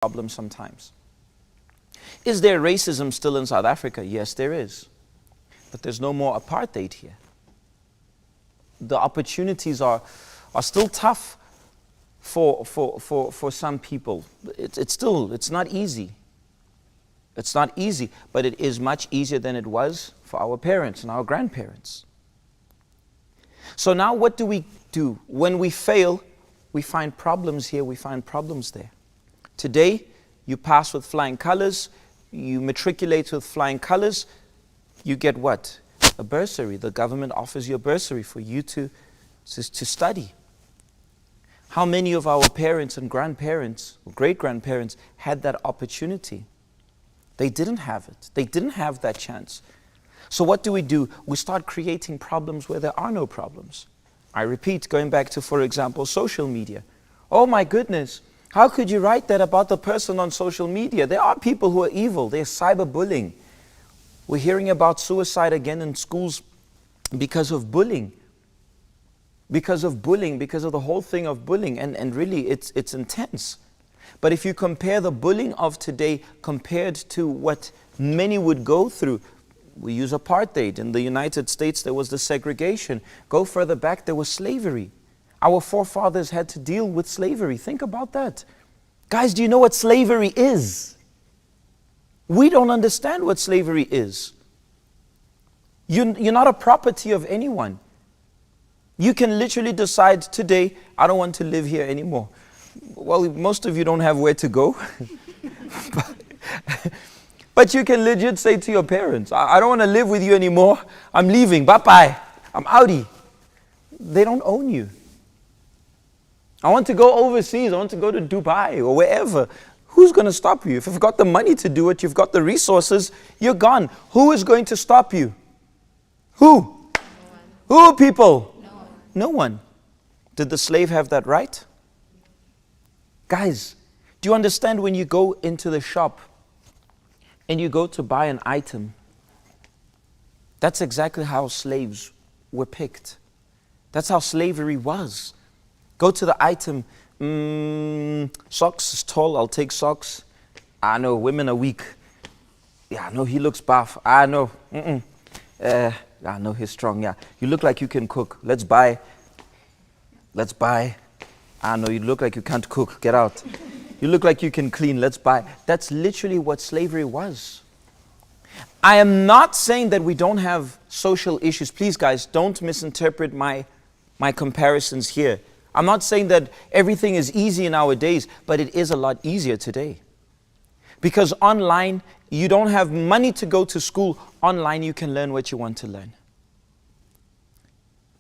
problem sometimes. Is there racism still in South Africa? Yes, there is. But there's no more apartheid here. The opportunities are still tough for some people. It's not easy. It's not easy, but it is much easier than it was for our parents and our grandparents. So now what do we do? When we fail, we find problems here, we find problems there. Today, you pass with flying colors, you matriculate with flying colors, you get what? A bursary. The government offers you a bursary for you to study. How many of our parents and grandparents, or great-grandparents, had that opportunity? They didn't have it. They didn't have that chance. So what do? We start creating problems where there are no problems. I repeat, going back to, for example, social media. Oh my goodness, how could you write that about the person on social media? There are people who are evil. They're cyberbullying. We're hearing about suicide again in schools because of bullying. Because of the whole thing of bullying. And really, it's intense. But if you compare the bullying of today compared to what many would go through, we use apartheid. In the United States, there was the segregation. Go further back, there was slavery. Our forefathers had to deal with slavery. Think about that. Guys, do you know what slavery is? We don't understand what slavery is. You're not a property of anyone. You can literally decide today, I don't want to live here anymore. Well, most of you don't have where to go. But you can legit say to your parents, I don't want to live with you anymore. I'm leaving. Bye-bye. I'm outie. They don't own you. I want to go overseas. I want to go to Dubai or wherever. Who's going to stop you? If you've got the money to do it, you've got the resources, you're gone. Who is going to stop you? Who? No one. Who, people? No one. No one. Did the slave have that right? Guys, do you understand when you go into the shop and you go to buy an item? That's exactly how slaves were picked. That's how slavery was. Go to the item, socks is tall, I'll take socks. I know, women are weak. Yeah, I know, he looks buff. I know, I know he's strong, yeah. You look like you can cook, let's buy. I know, you look like you can't cook, get out. You look like you can clean, let's buy. That's literally what slavery was. I am not saying that we don't have social issues. Please, guys, don't misinterpret my comparisons here. I'm not saying that everything is easy nowadays, but it is a lot easier today. Because online, you don't have money to go to school. Online, you can learn what you want to learn.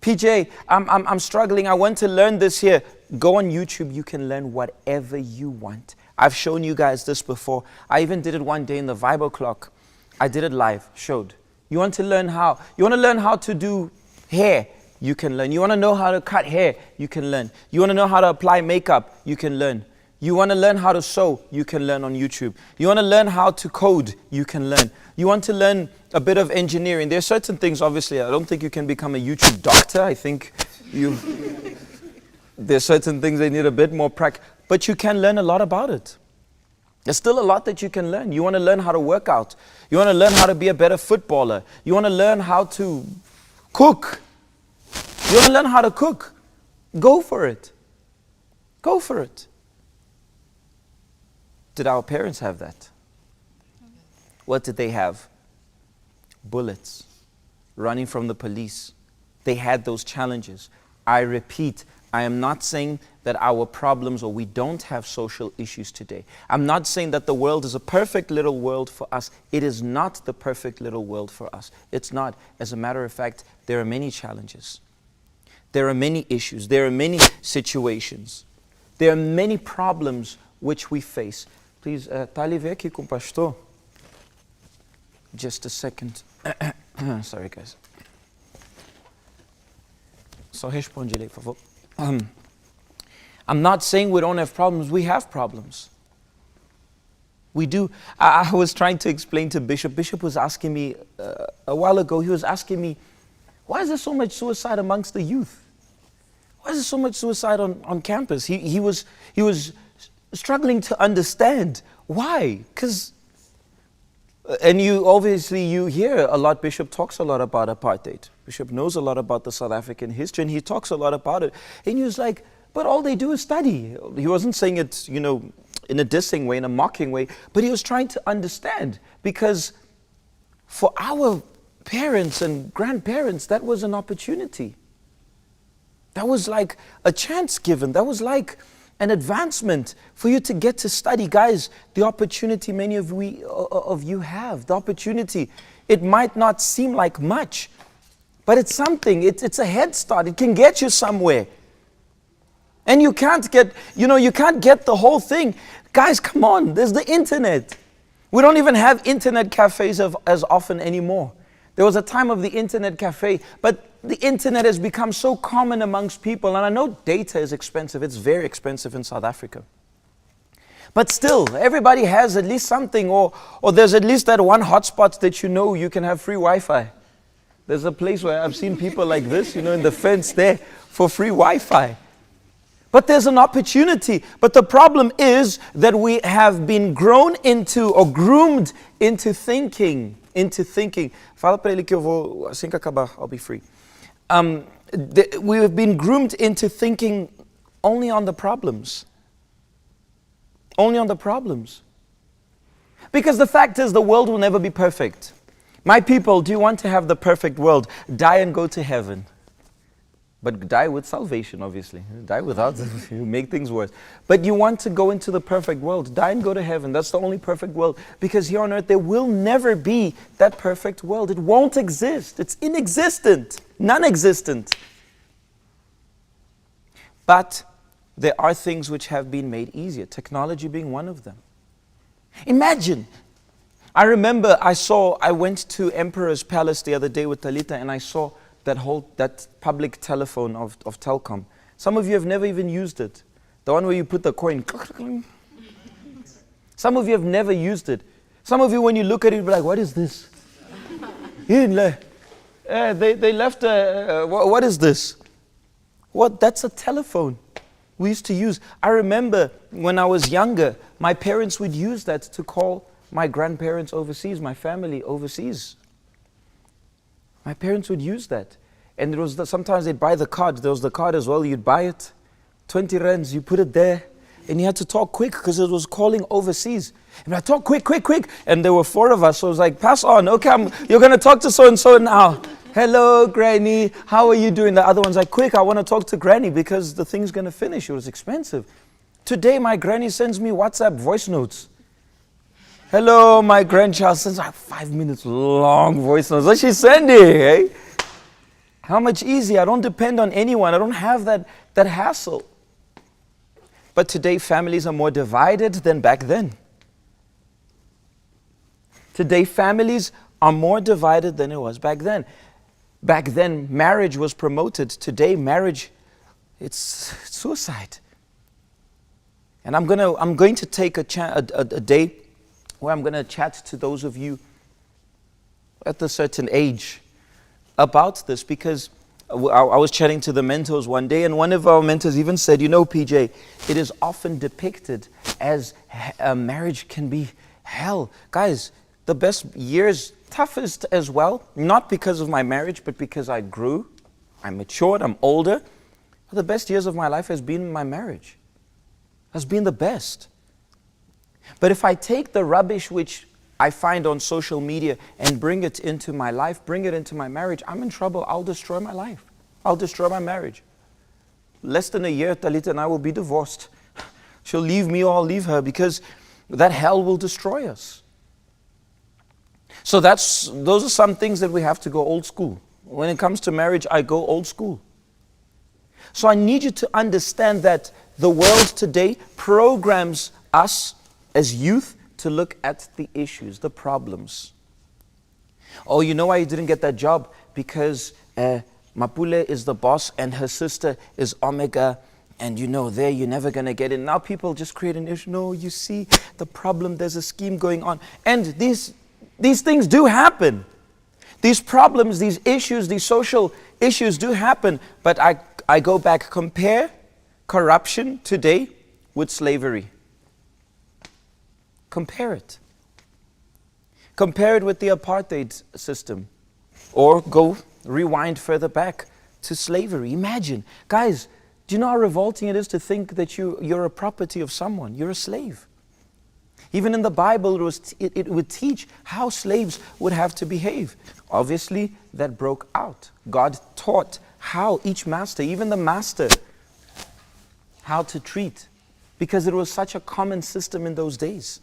PJ, I'm struggling. I want to learn this here. Go on YouTube. You can learn whatever you want. I've shown you guys this before. I even did it one day in the Bible clock. I did it live, showed. You want to learn how? You want to learn how to do hair? You can learn. You want to know how to cut hair? You can learn. You want to know how to apply makeup? You can learn. You want to learn how to sew? You can learn on YouTube. You want to learn how to code? You can learn. You want to learn a bit of engineering? There are certain things, obviously, I don't think you can become a YouTube doctor. I think there's certain things they need a bit more practice, but you can learn a lot about it. There's still a lot that you can learn. You want to learn how to work out. You want to learn how to be a better footballer. You want to learn how to cook. You want to learn how to cook. Go for it. Go for it. Did our parents have that? What did they have? Bullets. Running from the police. They had those challenges. I repeat, I am not saying that our problems or we don't have social issues today. I'm not saying that the world is a perfect little world for us. It is not the perfect little world for us. It's not. As a matter of fact, there are many challenges. There are many issues. There are many situations. There are many problems which we face. Please, tá ali ver aqui com o pastor? Just a second. Sorry, guys. Só responde ele, por favor. I'm not saying we don't have problems. We have problems. We do. I was trying to explain to Bishop. Bishop was asking me a while ago, he was asking me, why is there so much suicide amongst the youth? Why is there so much suicide on campus? He was struggling to understand. Why? Because, and you hear a lot, Bishop talks a lot about apartheid. Bishop knows a lot about the South African history, and he talks a lot about it. And he was like, but all they do is study. He wasn't saying it, in a dissing way, in a mocking way, but he was trying to understand. Because for our parents and grandparents, that was an opportunity. That was like a chance given. That was like an advancement for you to get to study. Guys, the opportunity many of you have, the opportunity, it might not seem like much, but it's something. It's a head start. It can get you somewhere. And you can't get the whole thing. Guys, come on, there's the internet. We don't even have internet cafes as often anymore. There was a time of the internet cafe, but the internet has become so common amongst people. And I know data is expensive. It's very expensive in South Africa. But still, everybody has at least something, or there's at least that one hotspot that you can have free Wi-Fi. There's a place where I've seen people like this, in the fence there for free Wi-Fi. But there's an opportunity. But the problem is that we have been grown into or groomed into thinking. Fala para ele que eu vou, assim que acabar, I'll be free. We have been groomed into thinking only on the problems. Only on the problems. Because the fact is, the world will never be perfect. My people, do you want to have the perfect world? Die and go to heaven. But die with salvation, obviously. Die without, you make things worse. But you want to go into the perfect world. Die and go to heaven. That's the only perfect world. Because here on earth, there will never be that perfect world. It won't exist. It's inexistent. Non-existent. But there are things which have been made easier. Technology being one of them. Imagine. I remember I went to Emperor's Palace the other day with Talita, and I saw that public telephone of Telkom. Some of you have never even used it. The one where you put the coin. Some of you have never used it. Some of you, when you look at it, you'll be like, what is this? They left what is this? What? That's a telephone we used to use. I remember when I was younger, my parents would use that to call my grandparents overseas, my family overseas. My parents would use that. And sometimes they'd buy the card. There was the card as well. You'd buy it, 20 rands, you put it there. And you had to talk quick because it was calling overseas. And I talk quick. And there were 4 of us. So I was like, pass on. Okay, you're going to talk to so-and-so now. Hello, Granny. How are you doing? The other one's like, quick, I want to talk to Granny because the thing's going to finish. It was expensive. Today, my Granny sends me WhatsApp voice notes. Hello, my grandchild sends like 5 minutes long voice notes. What's she sending, eh? How much easier. I don't depend on anyone. I don't have that hassle. But today, families are more divided than back then. Today, families are more divided than it was back then. Back then, marriage was promoted. Today, marriage, it's suicide. And I'm going to take a day where I'm going to chat to those of you at a certain age about this, because I was chatting to the mentors one day, and one of our mentors even said, PJ, it is often depicted as marriage can be hell. Guys, the best years, toughest as well, not because of my marriage, but because I grew, I matured, I'm older. The best years of my life has been my marriage. Has been the best. But if I take the rubbish which I find on social media and bring it into my life, bring it into my marriage, I'm in trouble. I'll destroy my life. I'll destroy my marriage. Less than a year, Talita and I will be divorced. She'll leave me or I'll leave her, because that hell will destroy us. So those are some things that we have to go old school. When it comes to marriage, I go old school. So I need you to understand that the world today programs us as youth to look at the issues, the problems. Oh, you know why you didn't get that job? Because Mapule is the boss and her sister is Omega, and there you're never going to get in. Now people just create an issue. No, you see the problem, there's a scheme going on. And these things do happen. These problems, these issues, these social issues do happen. But I go back, compare corruption today with slavery. Compare it. Compare it with the apartheid system. Or go rewind further back to slavery. Imagine. Guys, do you know how revolting it is to think that you're a property of someone? You're a slave. Even in the Bible, it would teach how slaves would have to behave. Obviously, that broke out. God taught how each master, even the master, how to treat. Because it was such a common system in those days.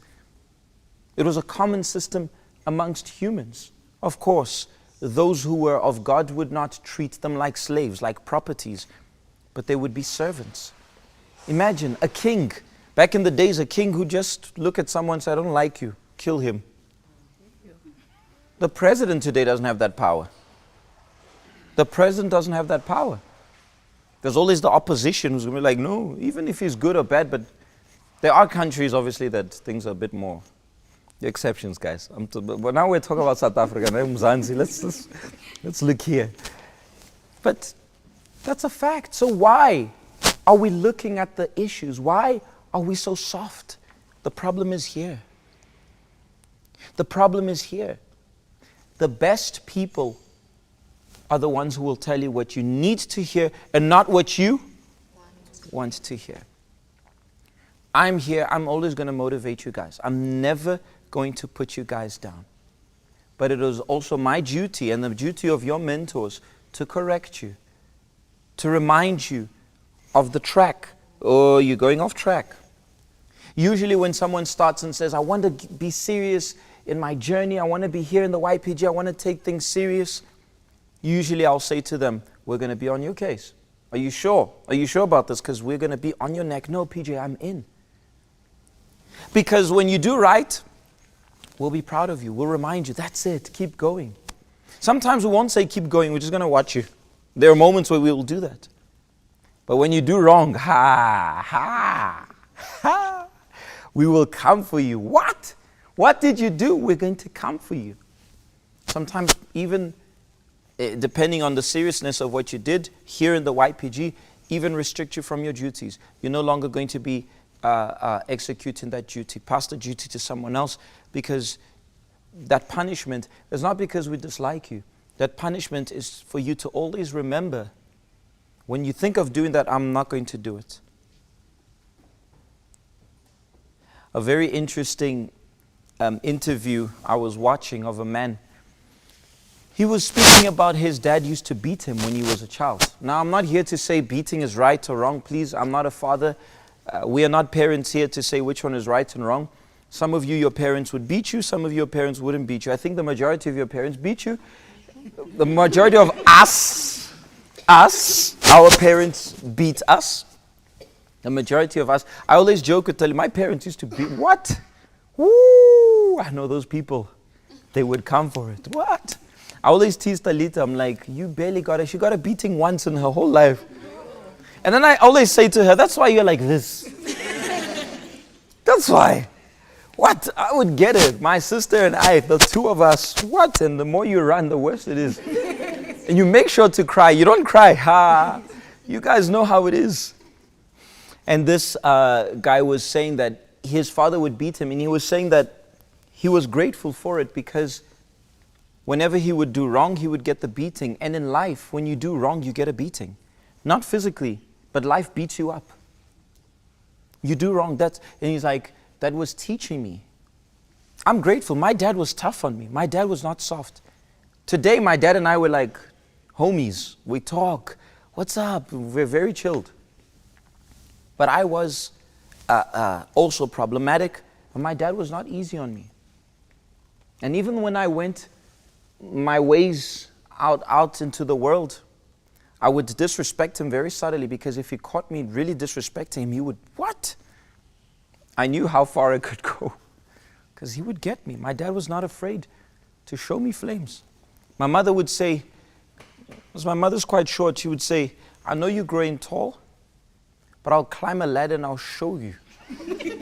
It was a common system amongst humans. Of course, those who were of God would not treat them like slaves, like properties, but they would be servants. Imagine a king. Back in the days, a king who just look at someone and say, I don't like you, kill him. The president today doesn't have that power. The president doesn't have that power. There's always the opposition who's going to be like, no, even if he's good or bad, but there are countries, obviously, that things are a bit more. The exceptions, guys. But now we're talking about South Africa. Let's look here. But that's a fact. So why are we looking at the issues? Why are we so soft? The problem is here. The problem is here. The best people are the ones who will tell you what you need to hear and not what you want to hear. I'm here. I'm always going to motivate you guys. I'm never going to put you guys down. But it is also my duty and the duty of your mentors to correct you, to remind you of the track, or you're going off track. Usually when someone starts and says, I want to be serious in my journey, I want to be here in the YPG, I want to take things serious, usually I'll say to them, we're going to be on your case. Are you sure? Are you sure about this? Because we're going to be on your neck. No, PJ, I'm in. Because when you do right, we'll be proud of you. We'll remind you, that's it, keep going. Sometimes we won't say keep going, we're just going to watch you. There are moments where we will do that. But when you do wrong, we will come for you. What? What did you do? We're going to come for you. Sometimes even depending on the seriousness of what you did here in the YPG, even restrict you from your duties. You're no longer going to be executing that duty, pass the duty to someone else, because that punishment is not because we dislike you. That punishment is for you to always remember, when you think of doing that, I'm not going to do it. A very interesting interview I was watching of a man. He was speaking about his dad used to beat him when he was a child. Now, I'm not here to say beating is right or wrong. Please, I'm not a father. We are not parents here to say which one is right and wrong. Some of you, your parents would beat you. Some of your parents wouldn't beat you. I think the majority of your parents beat you. The majority of us, our parents beat us. The majority of us. I always joke with my parents used to beat. What? Woo! I know those people. They would come for it. What? I always tease Talita. I'm like, you barely got it. She got a beating once in her whole life. And then I always say to her, that's why you're like this. That's why. What? I would get it. My sister and I, the two of us, what? And the more you run, the worse it is. And you make sure to cry. You don't cry. Ha! You guys know how it is. And this guy was saying that his father would beat him. And he was saying that he was grateful for it because whenever he would do wrong, he would get the beating. And in life, when you do wrong, you get a beating. Not physically, but life beats you up. You do wrong. And he's like, that was teaching me. I'm grateful. My dad was tough on me. My dad was not soft. Today, my dad and I were like homies. We talk. What's up? We're very chilled. But I was also problematic. And my dad was not easy on me. And even when I went my ways out into the world, I would disrespect him very subtly, because if he caught me really disrespecting him, he would, what? I knew how far I could go because he would get me. My dad was not afraid to show me flames. My mother would say, because my mother's quite short, she would say, I know you're growing tall, but I'll climb a ladder and I'll show you.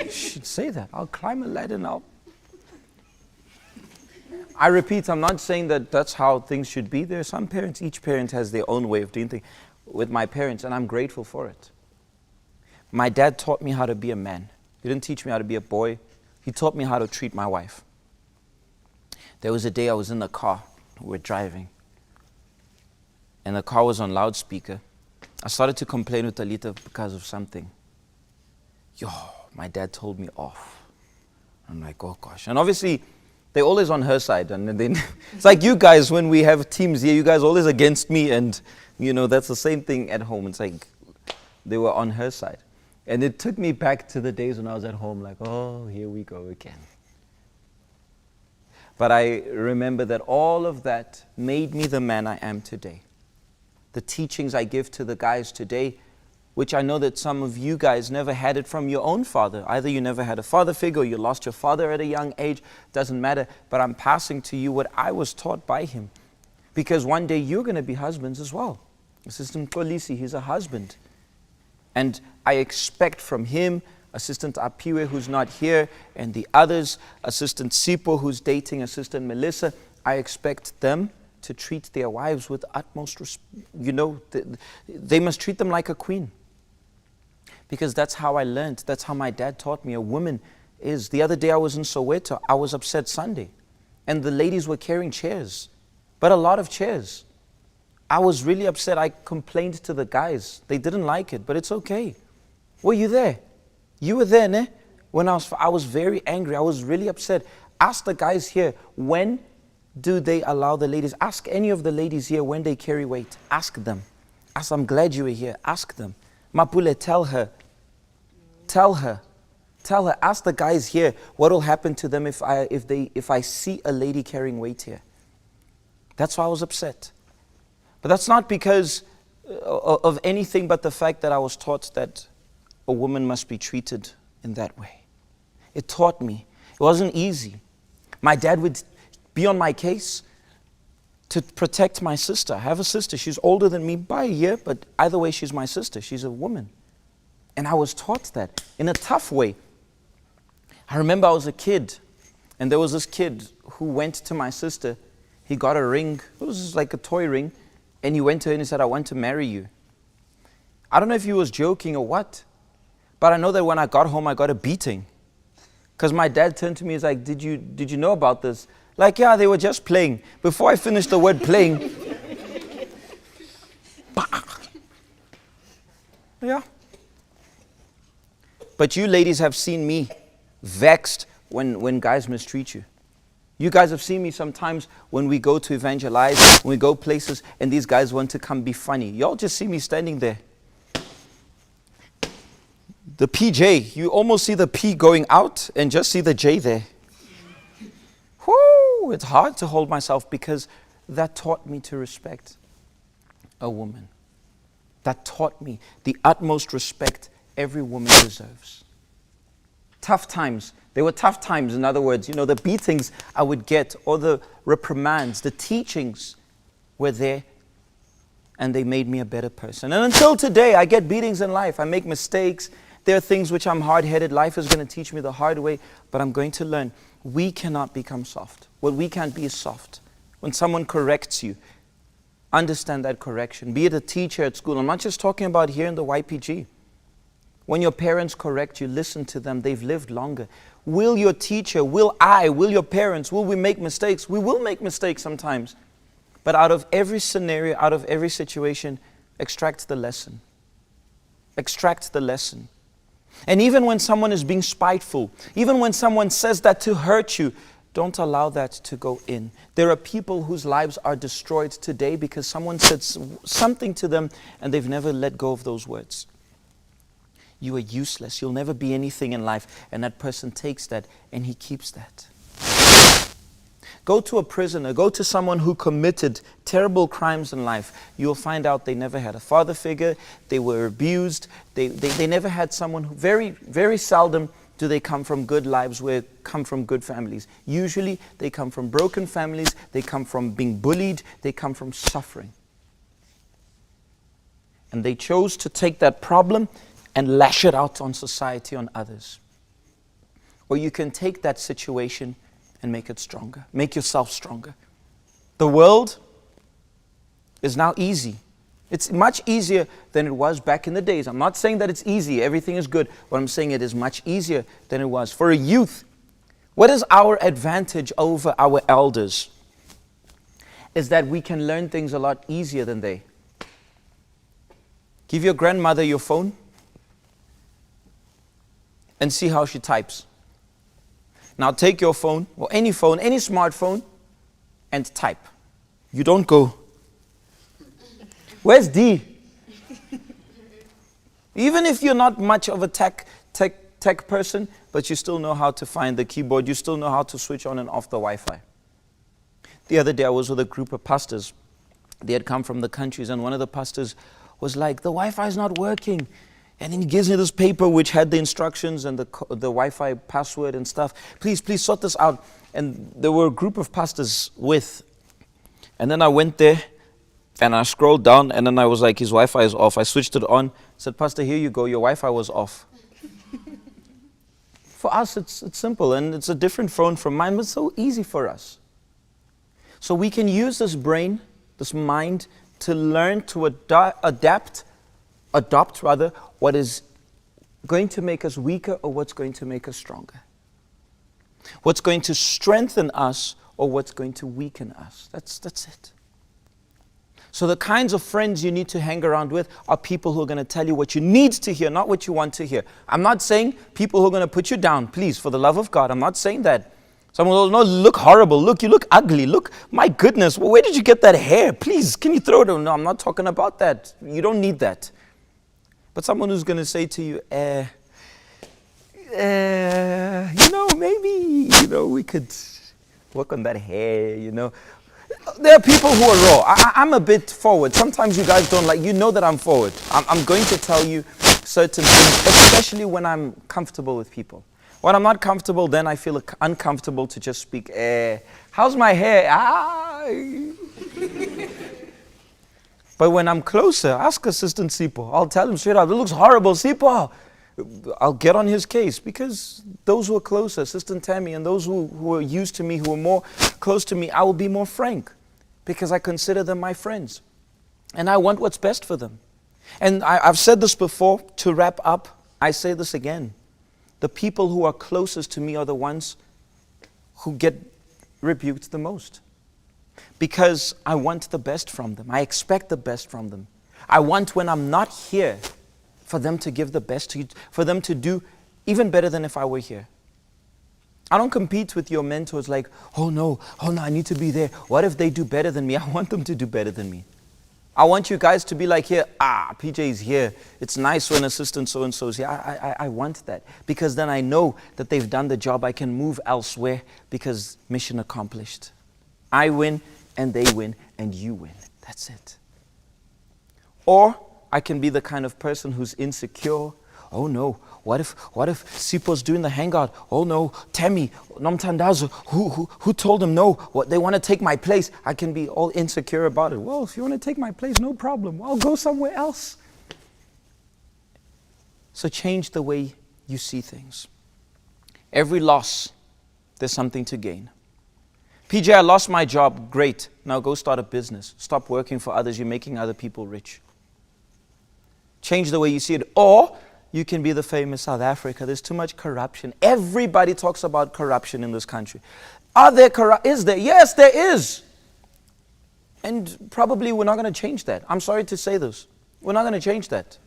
She'd say that. I'll climb a ladder and I repeat, I'm not saying that that's how things should be. There are some parents, each parent has their own way of doing things. With my parents, and I'm grateful for it. My dad taught me how to be a man. He didn't teach me how to be a boy. He taught me how to treat my wife. There was a day I was in the car, we were driving, and the car was on loudspeaker. I started to complain with Talita because of something. My dad told me off. I'm like, oh gosh. And obviously, they're always on her side. And then it's like you guys, when we have teams here, you guys are always against me. And, that's the same thing at home. It's like they were on her side. And it took me back to the days when I was at home, like, oh, here we go again. But I remember that all of that made me the man I am today. The teachings I give to the guys today, which I know that some of you guys never had it from your own father. Either you never had a father figure or you lost your father at a young age. Doesn't matter. But I'm passing to you what I was taught by him. Because one day you're going to be husbands as well. Assistant Kolisi, he's a husband. And I expect from him, Assistant Apiwe, who's not here, and the others, Assistant Sipo, who's dating Assistant Melissa, I expect them to treat their wives with utmost respect. They must treat them like a queen. Because that's how I learned. That's how my dad taught me. A woman is. The other day I was in Soweto. I was upset Sunday. And the ladies were carrying chairs. But a lot of chairs. I was really upset. I complained to the guys. They didn't like it, but it's okay. Were you there? You were there, ne? When I was very angry. I was really upset. Ask the guys here, when do they allow the ladies? Ask any of the ladies here when they carry weight. Ask them. I'm glad you were here. Ask them. Mapule, tell her. Ask the guys here what will happen to them if I see a lady carrying weight here. That's why I was upset. But that's not because of anything but the fact that I was taught that a woman must be treated in that way. It taught me. It wasn't easy. My dad would be on my case to protect my sister. I have a sister. She's older than me by a year, but either way, she's my sister. She's a woman. And I was taught that in a tough way. I remember I was a kid, and there was this kid who went to my sister. He got a ring. It was like a toy ring. And he went to her and he said, I want to marry you. I don't know if he was joking or what, but I know that when I got home, I got a beating. Because my dad turned to me, he's like, did you know about this? Like, yeah, they were just playing. Before I finished the word playing, yeah. But you ladies have seen me vexed when guys mistreat you. You guys have seen me sometimes when we go to evangelize, when we go places, and these guys want to come be funny. Y'all just see me standing there. The PJ, you almost see the P going out and just see the J there. Whoo, it's hard to hold myself because that taught me to respect a woman. That taught me the utmost respect every woman deserves. Tough times. They were tough times, in other words. The beatings I would get or the reprimands, the teachings were there, and they made me a better person. And until today, I get beatings in life. I make mistakes. There are things which I'm hard-headed. Life is going to teach me the hard way, but I'm going to learn. We cannot become soft. What we can't be is soft. When someone corrects you, understand that correction. Be it a teacher at school. I'm not just talking about here in the YPG. When your parents correct you, listen to them. They've lived longer. Will your teacher, will your parents, will we make mistakes? We will make mistakes sometimes. But out of every scenario, out of every situation, extract the lesson. Extract the lesson. And even when someone is being spiteful, even when someone says that to hurt you, don't allow that to go in. There are people whose lives are destroyed today because someone said something to them and they've never let go of those words. You are useless. You'll never be anything in life. And that person takes that and he keeps that. Go to a prisoner. Go to someone who committed terrible crimes in life. You'll find out they never had a father figure. They were abused. They never had someone who, very, very seldom do they come from good lives come from good families. Usually they come from broken families. They come from being bullied. They come from suffering. And they chose to take that problem and lash it out on society, on others. Or you can take that situation and make it stronger. Make yourself stronger. The world is now easy. It's much easier than it was back in the days. I'm not saying that it's easy, everything is good. What I'm saying, it is much easier than it was. For a youth, What is our advantage over our elders? Is that we can learn things a lot easier than they. Give your grandmother your phone and see how she types. Now take your phone, or any smartphone, and type. You don't go, where's D? Even if you're not much of a tech person, but you still know how to find the keyboard, you still know how to switch on and off the Wi-Fi. The other day I was with a group of pastors. They had come from the countries, and one of the pastors was like, the Wi-Fi is not working. And then he gives me this paper which had the instructions and the Wi-Fi password and stuff. Please sort this out. And there were a group of pastors with. And then I went there and I scrolled down, and then I was like, his Wi-Fi is off. I switched it on. Said, Pastor, here you go. Your Wi-Fi was off. For us, it's simple, and it's a different phone from mine, but it's so easy for us. So we can use this brain, this mind, to learn to adopt what is going to make us weaker or what's going to make us stronger. What's going to strengthen us or what's going to weaken us. That's it. So the kinds of friends you need to hang around with are people who are going to tell you what you need to hear, not what you want to hear. I'm not saying people who are going to put you down. Please, for the love of God, I'm not saying that. Someone will, no, look horrible. Look, you look ugly. Look, my goodness, where did you get that hair? Please, can you throw it? No, I'm not talking about that. You don't need that. But someone who's going to say to you, maybe, we could work on that hair, There are people who are raw. I'm a bit forward. Sometimes you guys don't like, that I'm forward. I'm going to tell you certain things, especially when I'm comfortable with people. When I'm not comfortable, then I feel uncomfortable to just speak, how's my hair? But when I'm closer, ask Assistant Sipo. I'll tell him straight out, it looks horrible, Sipo. I'll get on his case, because those who are closer, Assistant Tammy, and those who are used to me, who are more close to me, I will be more frank, because I consider them my friends. And I want what's best for them. And I've said this before. To wrap up, I say this again. The people who are closest to me are the ones who get rebuked the most. Because I want the best from them. I expect the best from them. I want, when I'm not here, for them to give the best to you, for them to do even better than if I were here. I don't compete with your mentors like, oh no, I need to be there. What if they do better than me? I want them to do better than me. I want you guys to be like, here, PJ is here. It's nice when Assistant so-and-so is here. I want that, because then I know that they've done the job. I can move elsewhere, because mission accomplished. I win and they win and you win. That's it. Or I can be the kind of person who's insecure. Oh no, what if Sipo's doing the hangout? Oh no, Tammy, Nomtandazo, who told him no? What, they want to take my place. I can be all insecure about it. Well, if you want to take my place, no problem. I'll go somewhere else. So change the way you see things. Every loss, there's something to gain. PJ, I lost my job. Great. Now go start a business. Stop working for others. You're making other people rich. Change the way you see it. Or you can be the famous South Africa. There's too much corruption. Everybody talks about corruption in this country. Is there? Yes, there is. And probably we're not going to change that. I'm sorry to say this. We're not going to change that.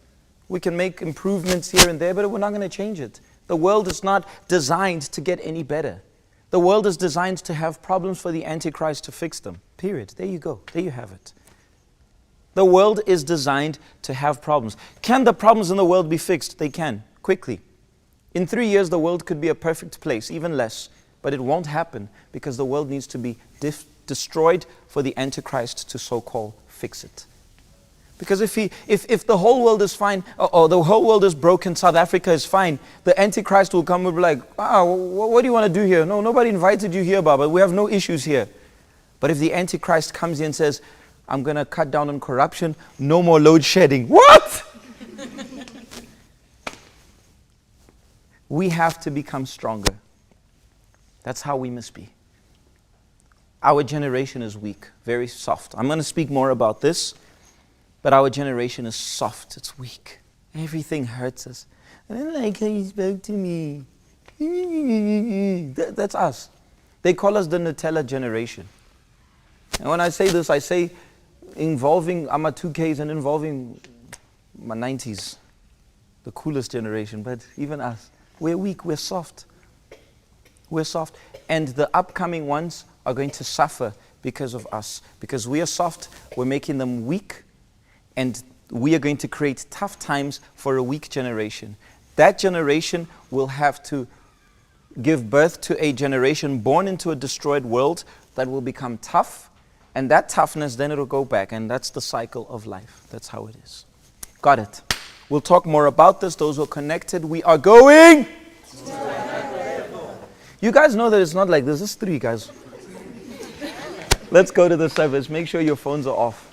We can make improvements here and there, but we're not going to change it. The world is not designed to get any better. The world is designed to have problems for the Antichrist to fix them. Period. There you go. There you have it. The world is designed to have problems. Can the problems in the world be fixed? They can, quickly. In 3 years, the world could be a perfect place, even less. But it won't happen, because the world needs to be destroyed for the Antichrist to so-called fix it. Because if the whole world is fine, or the whole world is broken, South Africa is fine, the Antichrist will come and be like, what do you want to do here? No, nobody invited you here, Baba. We have no issues here. But if the Antichrist comes here and says, I'm going to cut down on corruption, no more load shedding. What? We have to become stronger. That's how we must be. Our generation is weak, very soft. I'm going to speak more about this. But our generation is soft, it's weak. Everything hurts us. I don't like how you spoke to me. That's us. They call us the Nutella generation. And when I say this, I say involving I'm a 2Ks and involving my 90s, the coolest generation, but even us. We're weak, we're soft. We're soft. And the upcoming ones are going to suffer because of us. Because we are soft, we're making them weak, and we are going to create tough times for a weak generation. That generation will have to give birth to a generation born into a destroyed world that will become tough, and that toughness, then it'll go back, and that's the cycle of life. That's how it is. Got it. We'll talk more about this. Those who are connected, we are going. You guys know that it's not like this. It's 3, guys. Let's go to the service. Make sure your phones are off.